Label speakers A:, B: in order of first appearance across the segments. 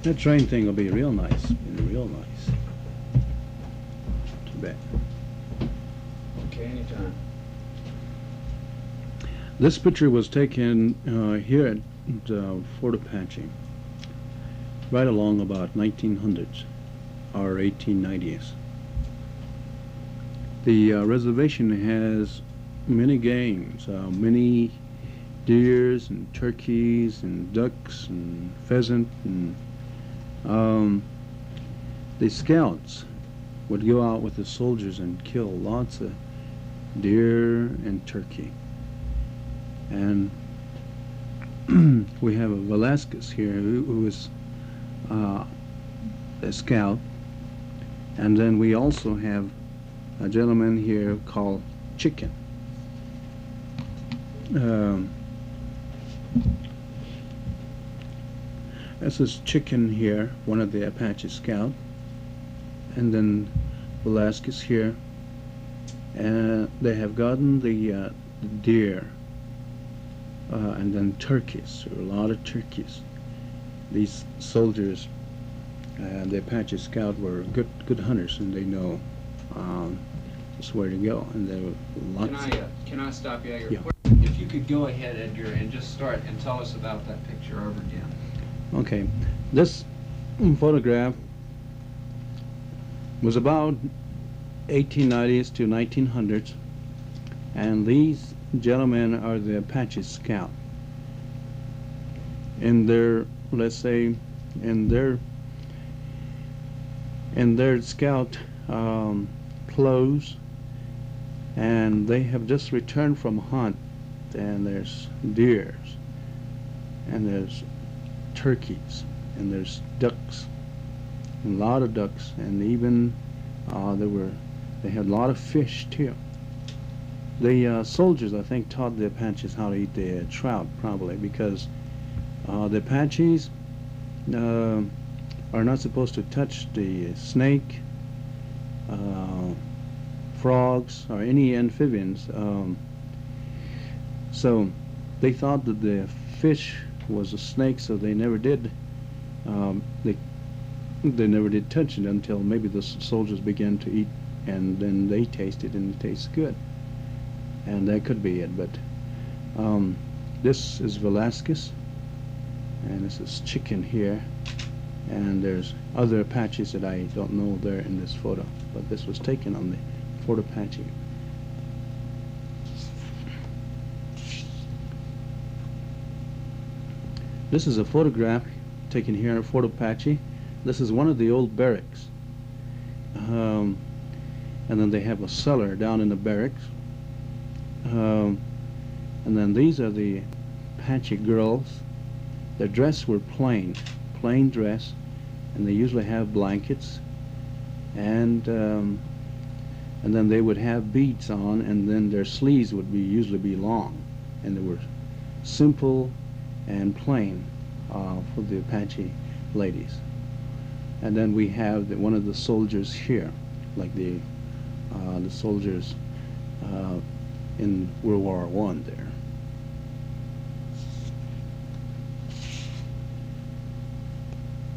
A: That train thing will be real nice. Real nice. Too bad.
B: Okay, anytime.
A: This picture was taken here at Fort Apache, right along about 1900s or 1890s. The reservation has many games, many deers and turkeys and ducks and pheasant, and the scouts would go out with the soldiers and kill lots of deer and turkey. And we have a Velasquez here who is a scout, and then we also have a gentleman here called Chicken. This is Chicken here, one of the Apache Scout, and then Velasquez here, and they have gotten the deer, and then turkeys. There are a lot of turkeys. These soldiers, the Apache Scout, were good hunters, and they know just where to go, and there were lots.
B: Can I stop you here?
A: Yeah.
B: If you could go ahead, Edgar, and just start and tell us about that picture over again.
A: Okay, this photograph was about 1890s to 1900s, and these gentlemen are the Apache Scout. In their, let's say, in their scout clothes, and they have just returned from a hunt, and there's deers, and there's turkeys, and there's ducks, and a lot of ducks, and even they had a lot of fish too. The soldiers, I think, taught the Apaches how to eat the trout, probably, because the Apaches are not supposed to touch the snake, frogs, or any amphibians. So they thought that the fish was a snake, so they never did. They never did touch it until maybe the soldiers began to eat, and then they tasted, and it tastes good. And that could be it. But this is Velasquez, and this is Chicken here, and there's other Apaches that I don't know there in this photo, but this was taken on the Fort Apache. This is a photograph taken here at Fort Apache. This is one of the old barracks, and then they have a cellar down in the barracks, and then these are the Apache girls. Their dress were plain dress, and they usually have blankets, and then they would have beads on, and then their sleeves would usually be long, and they were simple and plain for the Apache ladies. And then we have one of the soldiers here, like the soldiers in World War I there.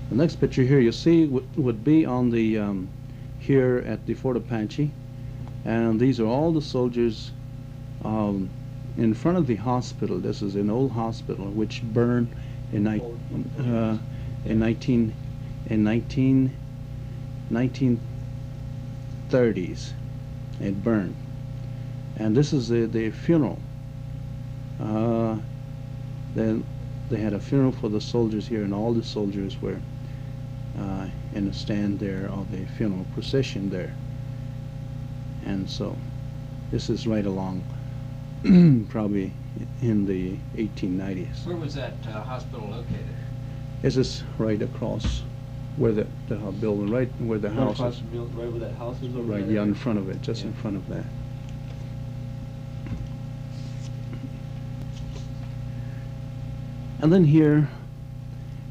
A: The next picture here you see would be on the here at the Fort Apache, and these are all the soldiers in front of the hospital. This is an old hospital which burned in 1930s. It burned, and this is the funeral. Then they had a funeral for the soldiers here, and all the soldiers were in a stand there of the funeral procession there. And so this is right along probably in the 1890s.
B: Where was that hospital located?
A: This is right across where the building, right where the house is.
C: Right where that house is over
A: Right,
C: there?
A: yeah, in front of it, just in front of that. And then here,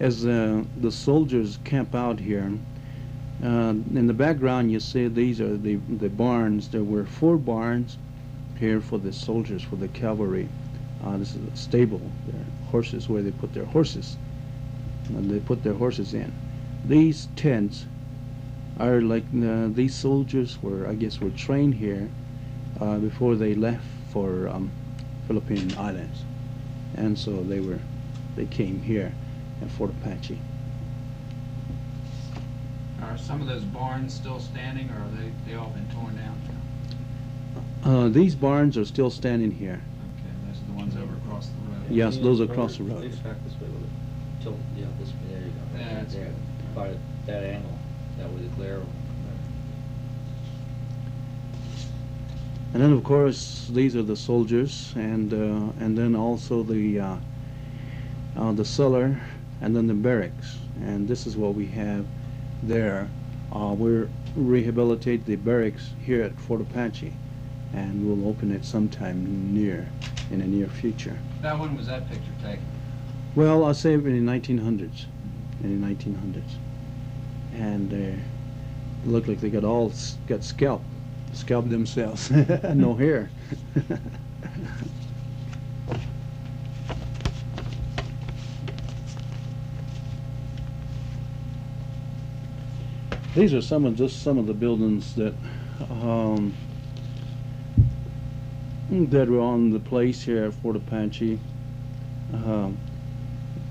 A: as the soldiers camp out here, in the background you see these are the barns. There were 4 barns here for the soldiers, for the cavalry. This is a stable, their horses, where they put their horses. And they put their horses in. these tents are like these soldiers were, I guess, were trained here before they left for Philippine Islands, and so they came here at Fort Apache.
B: Are some of those barns still standing, or are they all been torn down now?
A: These barns are still standing here.
B: Okay, those are the ones over across the road.
A: Yes, those are across the road.
C: Please back this way a little bit. Tilt, yeah, this way, there you go.
B: Yeah,
C: Right
B: that's
C: there.
B: good.
C: About at that angle, that way the glare will.
A: And then, of course, these are the soldiers, and then also the cellar, and then the barracks. And this is what we have there. We're rehabilitate the barracks here at Fort Apache, and we'll open it sometime in the near future.
B: Now, when was that picture taken?
A: Well, I'll say in the 1900s. In the 1900s, and it looked like they got scalped themselves. No hair. These are some of the buildings that that were on the place here at Fort Apache.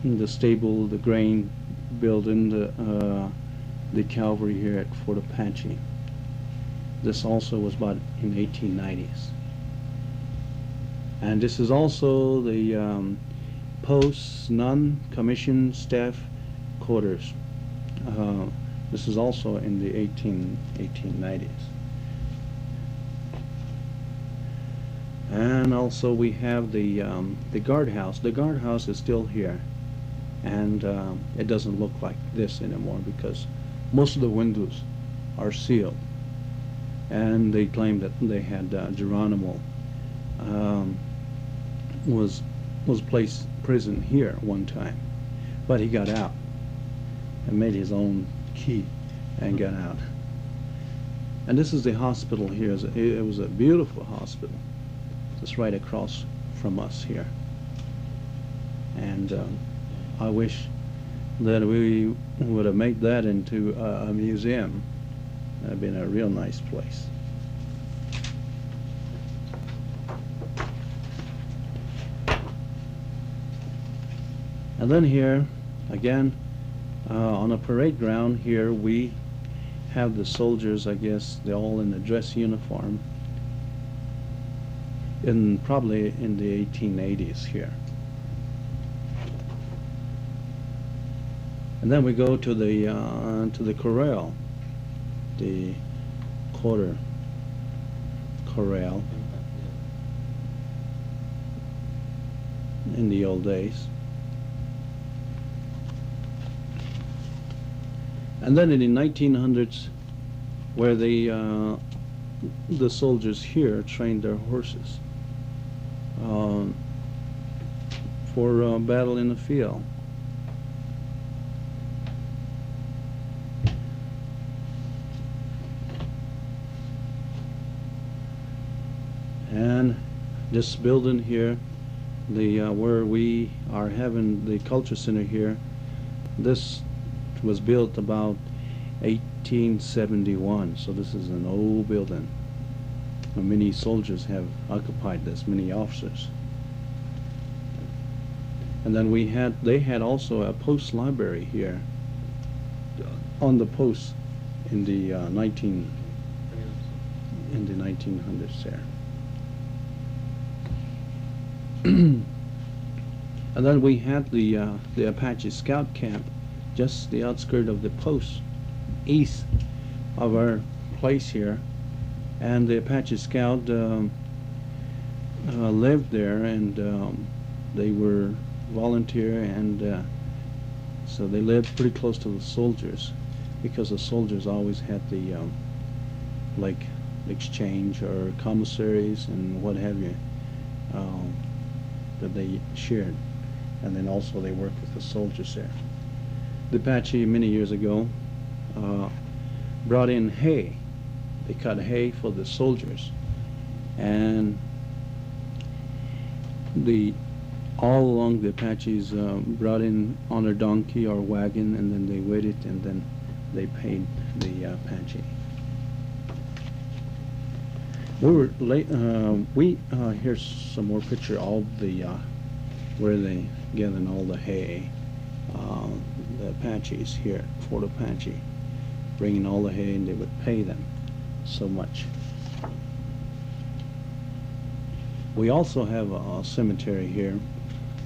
A: The stable, the grain building, the cavalry here at Fort Apache. This also was about in the 1890s. And this is also the posts, non-commissioned staff quarters. This is also in the 1890s. And also we have the guardhouse. The guardhouse is still here, and it doesn't look like this anymore because most of the windows are sealed. And they claim that they had Geronimo was placed prison here one time, but he got out and made his own key and got out. And this is the hospital here. It was a beautiful hospital, just right across from us here. And I wish that we would have made that into a museum. That'd been a real nice place. And then here, again, on a parade ground here, we have the soldiers, I guess, they're all in the dress uniform, probably in the 1880s here. And then we go to the corral, the quarter corral in the old days. And then in the 1900s, where the soldiers here trained their horses for battle in the field. And this building here, where we are having the culture center here, this was built about 1871, so this is an old building. Many soldiers have occupied this, many officers. And then they had also a post library here on the post in the 1900s there. And then we had the Apache Scout Camp, just the outskirt of the post, east of our place here, and the Apache Scout lived there, and they were volunteer, and so they lived pretty close to the soldiers, because the soldiers always had the like exchange or commissaries and what have you that they shared, and then also they worked with the soldiers there. The Apache many years ago brought in hay. They cut hay for the soldiers, and the all along the Apaches brought in on their donkey or wagon, and then they waited, and then they paid the Apache. We were late. Here's some more picture of the where they gathering all the hay. The Apaches here, Fort Apache, bringing all the hay, and they would pay them so much. We also have a cemetery here.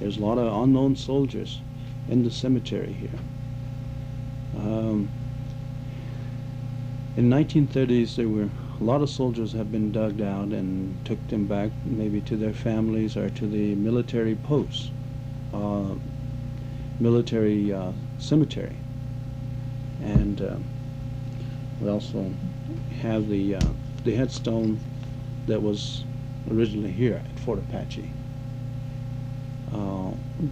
A: There's a lot of unknown soldiers in the cemetery here. In 1930s, there were a lot of soldiers have been dug out and took them back maybe to their families or to the military posts, military cemetery. And we also have the headstone that was originally here at Fort Apache,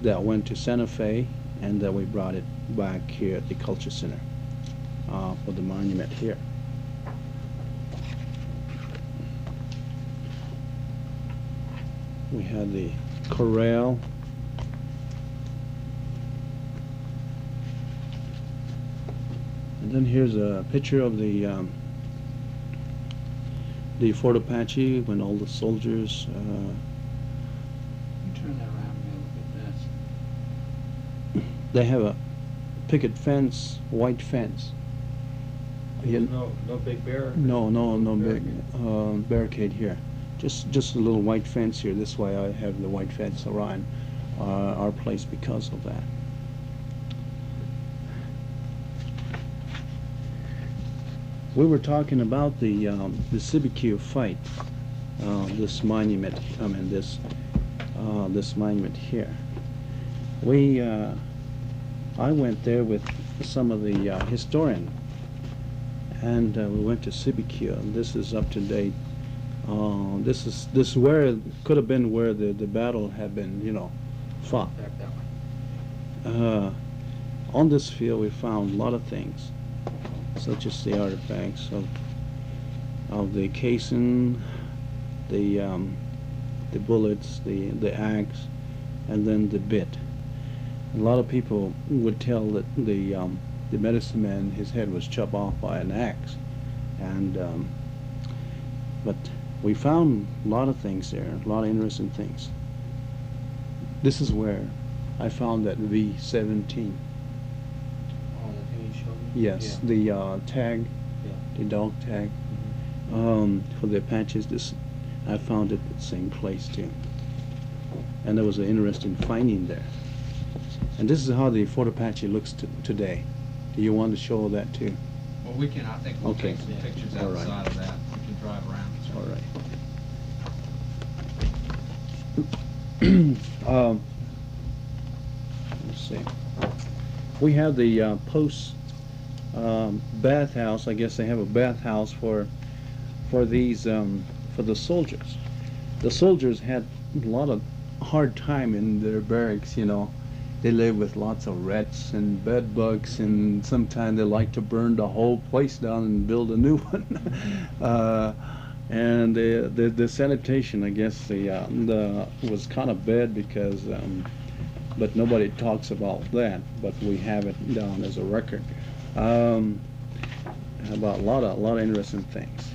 A: that went to Santa Fe, and that we brought it back here at the Culture Center for the monument here. We had the corral. And then here's a picture of the Fort Apache when all the soldiers.
B: You turn that around and look at this.
A: They have a picket fence, white fence.
C: No big bear?
A: No big barricade here. Just a little white fence here. This way I have the white fence around our place because of that. We were talking about the CBQ fight. This monument. I mean this monument here. I went there with some of the historians, and we went to CBQ. And this is up to date. This is where it could have been where the battle had been, fought.
C: Back that way.
A: On this field, we found a lot of things, such as the artifacts of the casing, the bullets, the axe, and then the bit. A lot of people would tell that the medicine man, his head was chopped off by an axe, and but we found a lot of things there, a lot of interesting things. This is where I found that V17.
C: Oh, the thing you showed me?
A: Yes,
C: Yeah.
A: the tag,
C: Yeah.
A: the dog tag. For the Apaches, I found it at the same place too. And there was an interesting finding there. And this is how the Fort Apache looks today. Do you want to show that too?
B: Well, I think we'll
A: Okay.
B: take some pictures
A: All right.
B: outside of that. We can drive around.
A: All right. Let's see. We have the post bathhouse. I guess they have a bathhouse for these for the soldiers. The soldiers had a lot of hard time in their barracks. They live with lots of rats and bed bugs, and sometimes they like to burn the whole place down and build a new one. And the sanitation, I guess, was kind of bad because, but nobody talks about that. But we have it down as a record about a lot of interesting things,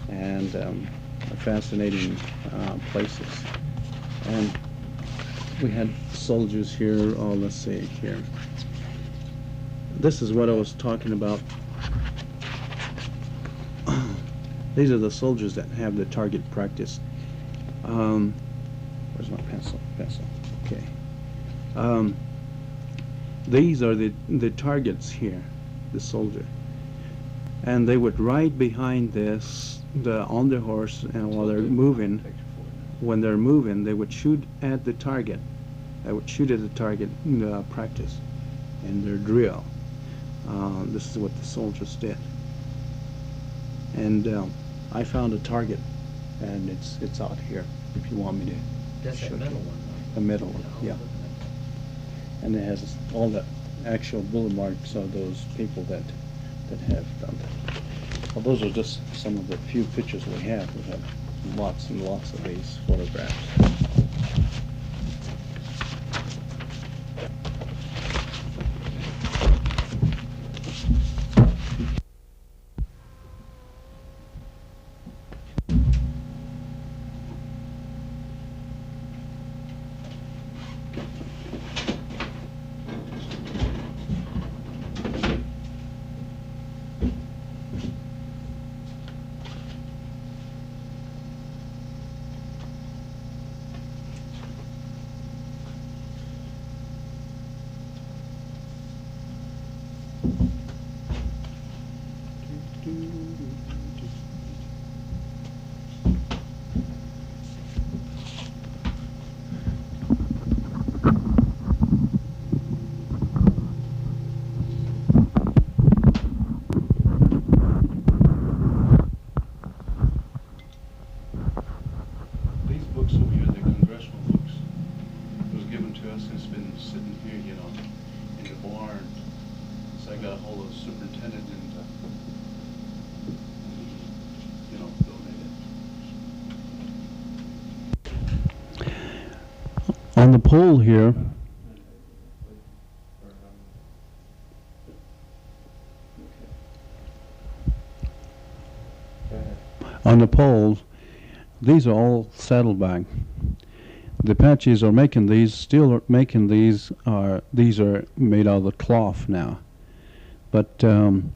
A: and fascinating places. And we had soldiers here. Oh, let's see here. This is what I was talking about. These are the soldiers that have the target practice. Where's my pencil? Okay. These are the targets here, the soldier. And they would ride behind this on their horse, and while they're moving, when they're moving, they would shoot at the target. They would shoot at the target in practice, in their drill. This is what the soldiers did. And I found a target, and it's out here. If you want me to
C: That's
A: show
C: that
A: you.
C: metal one, right?
A: The middle one, yeah. And it has all the actual bullet marks of those people that have done that. Well, those are just some of the few pictures we have. We have lots and lots of these photographs. was superintendent and donated. On the pole here, on the poles, these are all saddlebag. The Apaches are making these, still are making these. These are made out of the cloth now. But in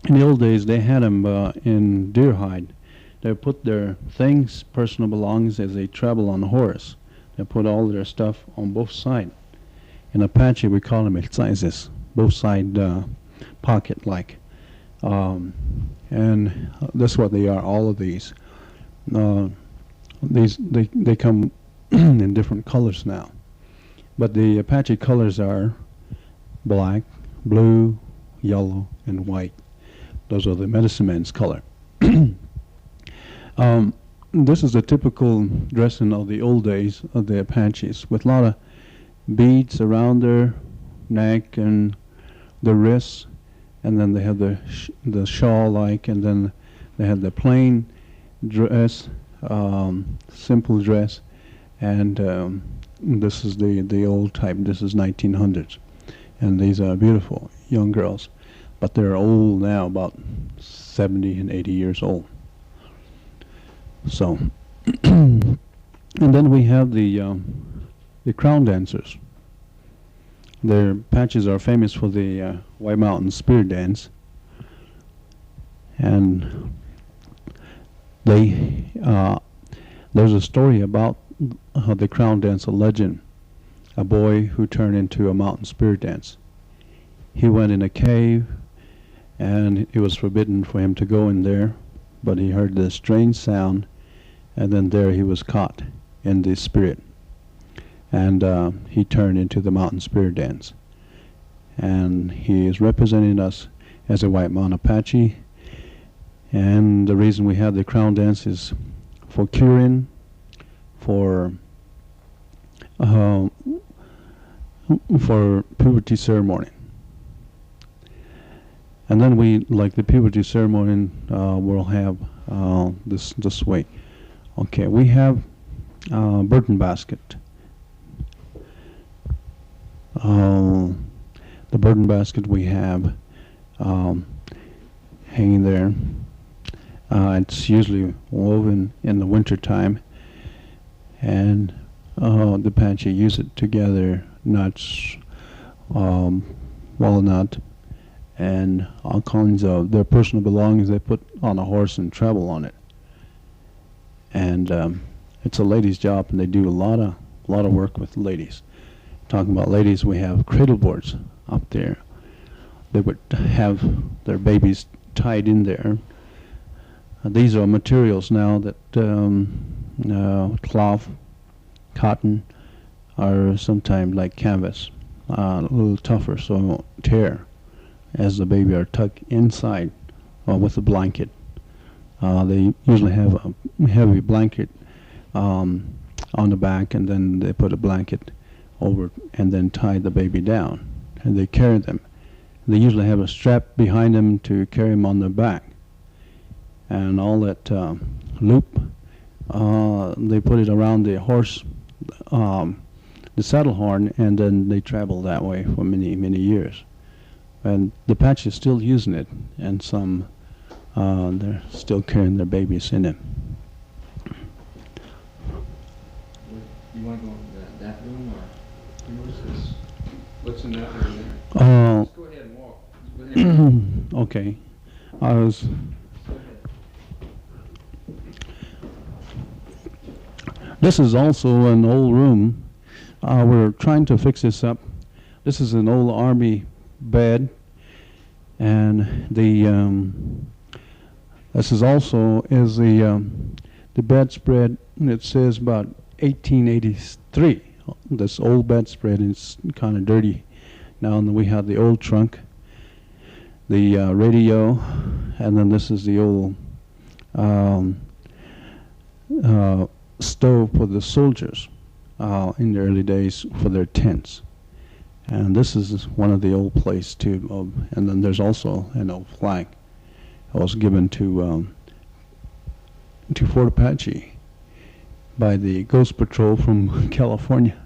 A: the old days, they had them in deer hide. They put their things, personal belongings, as they travel on a horse. They put all their stuff on both sides. In Apache, we call them excavations, both side pocket-like. And that's what they are, all of these. They come in different colors now. But the Apache colors are black, blue, yellow, and white. Those are the medicine man's color. This is the typical dressing of the old days of the Apaches, with a lot of beads around their neck and the wrists, and then they have the shawl-like, and then they have the plain dress, simple dress, and this is the old type. This is 1900s, and these are beautiful young girls, but they're old now, about 70 and 80 years old. So, and then we have the crown dancers. Their Apaches are famous for the White Mountain Spirit Dance, and they there's a story about the crown dance, a legend, a boy who turned into a mountain spirit dance. He went in a cave, and it was forbidden for him to go in there, but he heard this strange sound, and then there he was caught in the spirit, and he turned into the mountain spirit dance. And he is representing us as a White Mountain Apache, and the reason we have the crown dance is for curing, for puberty ceremony. And then we, like the puberty ceremony, we'll have this way. Okay, we have burden basket. The burden basket we have hanging there. It's usually woven in the winter time, and the Apache use it to gather nuts, walnut, and all kinds of their personal belongings they put on a horse and travel on it. And it's a lady's job, and they do a lot of work with ladies. Talking about ladies, we have cradle boards up there. They would have their babies tied in there. These are materials now that cloth, cotton, or sometimes like canvas, a little tougher so it won't tear as the baby are tucked inside with a blanket. They usually have a heavy blanket on the back, and then they put a blanket over and then tie the baby down, and they carry them. They usually have a strap behind them to carry them on their back, and all that loop, they put it around the horse, the saddle horn, and then they travel that way for many years. And the Apache is still using it, and some they're still carrying their babies in it.
C: You want to go into that room, or what's this? What's in that room there? Let's go ahead and walk. Go ahead.
A: Okay. This is also an old room. We're trying to fix this up. This is an old army bed, and this is also the bedspread. It says about 1883. This old bedspread is kind of dirty now, and we have the old trunk, the radio, and then this is the old stove for the soldiers in the early days for their tents. And this is one of the old places too. And then there's also an old flag that was given to Fort Apache by the Ghost Patrol from California.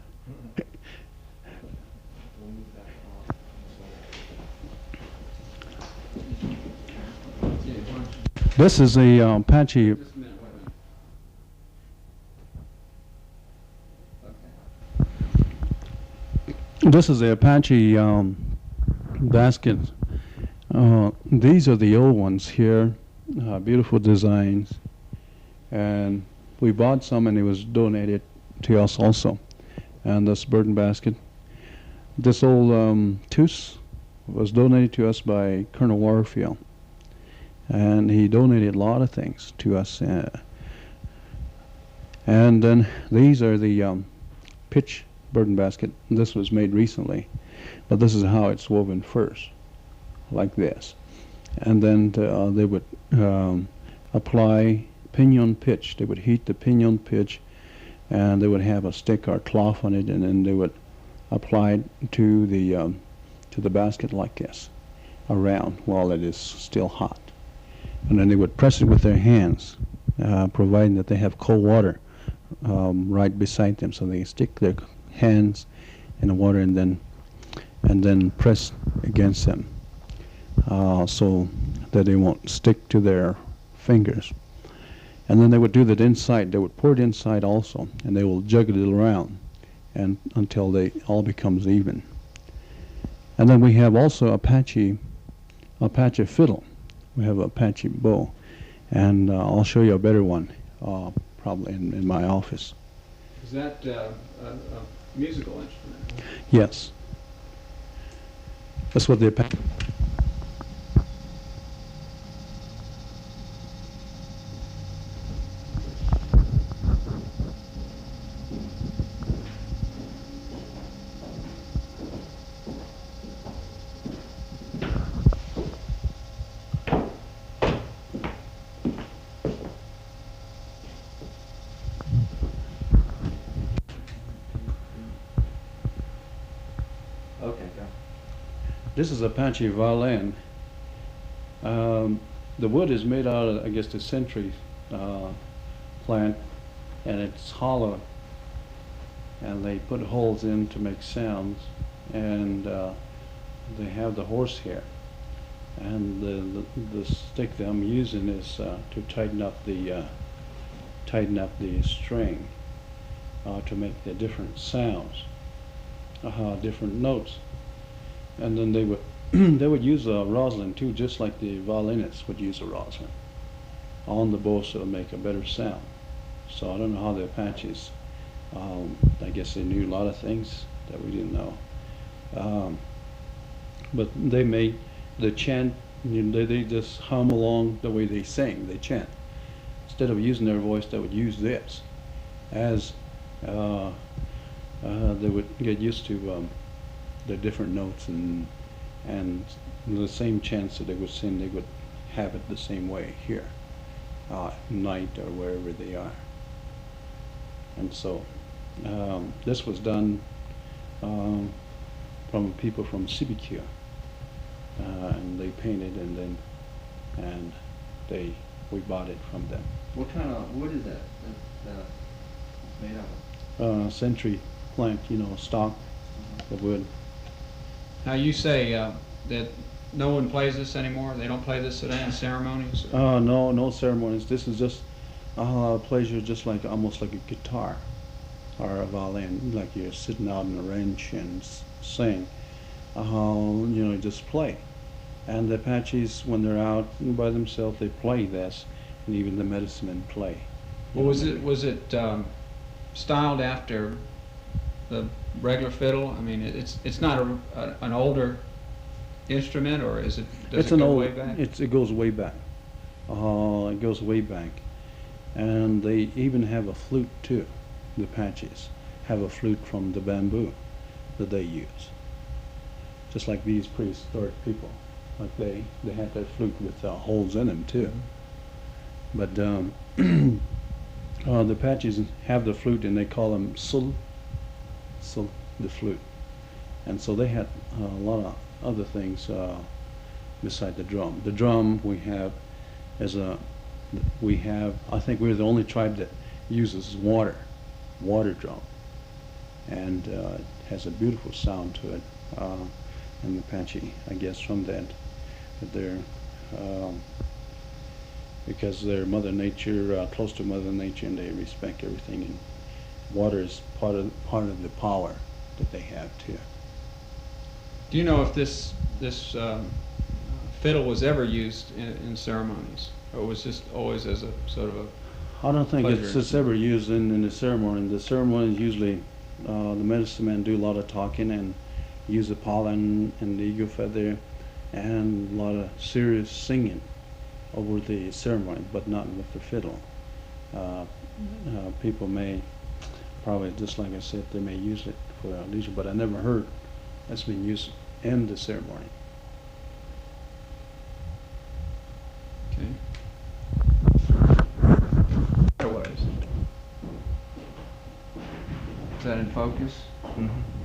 A: This is a Apache.
C: Just a minute, wait a minute.
A: This is the Apache basket. These are the old ones here. Beautiful designs. And we bought some and it was donated to us also. And this burden basket. This old tooth was donated to us by Colonel Warfield. And he donated a lot of things to us. And then these are the pitch burden basket. This was made recently, but this is how it's woven first, like this. And then they would apply pinion pitch. They would heat the pinion pitch, and they would have a stick or cloth on it, and then they would apply it to the basket like this, around while it is still hot. And then they would press it with their hands, providing that they have cold water right beside them, so they stick their hands in the water and then press against them, so that they won't stick to their fingers. And then they would do that inside. They would pour it inside also, and they will juggle it around and until they all becomes even. And then we have also Apache fiddle. We have Apache bow, and I'll show you a better one probably in my office.
C: Is that a musical instrument?
A: Yes. That's what the Apache.
C: Okay, go.
A: This is Apache violin. The wood is made out of, I guess, the century plant, and it's hollow. And they put holes in to make sounds, and they have the horsehair. And the stick that I'm using is to tighten up the string to make the different sounds, different notes. And then they would they would use a roslin too, just like the violinists would use a roslin on the bow, so to make a better sound. So I don't know how the Apaches, I guess they knew a lot of things that we didn't know. But they made the chant, they just hum along the way they sing, they chant. Instead of using their voice, they would use this as they would get used to the different notes, and the same chants that they would sing, they would have it the same way here, night or wherever they are. And so this was done from people from CBQ, and they painted, and we bought it from them.
C: What kind of wood is that? It's made out of?
A: Century plank, stock of wood.
B: Now you say that no one plays this anymore? They don't play this at any ceremonies?
A: No ceremonies. This is just pleasure, just like almost like a guitar or a violin, like you're sitting out on a ranch and sing. Just play. And the Apaches, when they're out by themselves, they play this, and even the medicine men play.
B: Well, was it styled after the regular fiddle? I mean, it's not an older instrument, or is it? Does it go way back?
A: It goes way back. It goes way back, and they even have a flute too. The Apaches have a flute from the bamboo that they use, just like these prehistoric people. Like they had that flute with holes in them too. But the Apaches have the flute, and they call them sul, the flute. And so they had a lot of other things beside the drum. The drum we have I think we're the only tribe that uses water drum, and it has a beautiful sound to it. And the Apache, I guess, from that they're because they're Mother Nature, close to Mother Nature, and they respect everything. And water is part of the power that they have too.
B: Do you know if this fiddle was ever used in ceremonies, or was just always as a sort of a?
A: I don't think
B: pleasure
A: it's just ever used in the ceremony. The ceremonies usually the medicine men do a lot of talking and use the pollen and the eagle feather and a lot of serious singing over the ceremony, but not with the fiddle. People may probably, just like I said, they may use it for leisure, but I never heard that's been used in the ceremony.
B: Okay. Is that in focus?
A: Mm-hmm.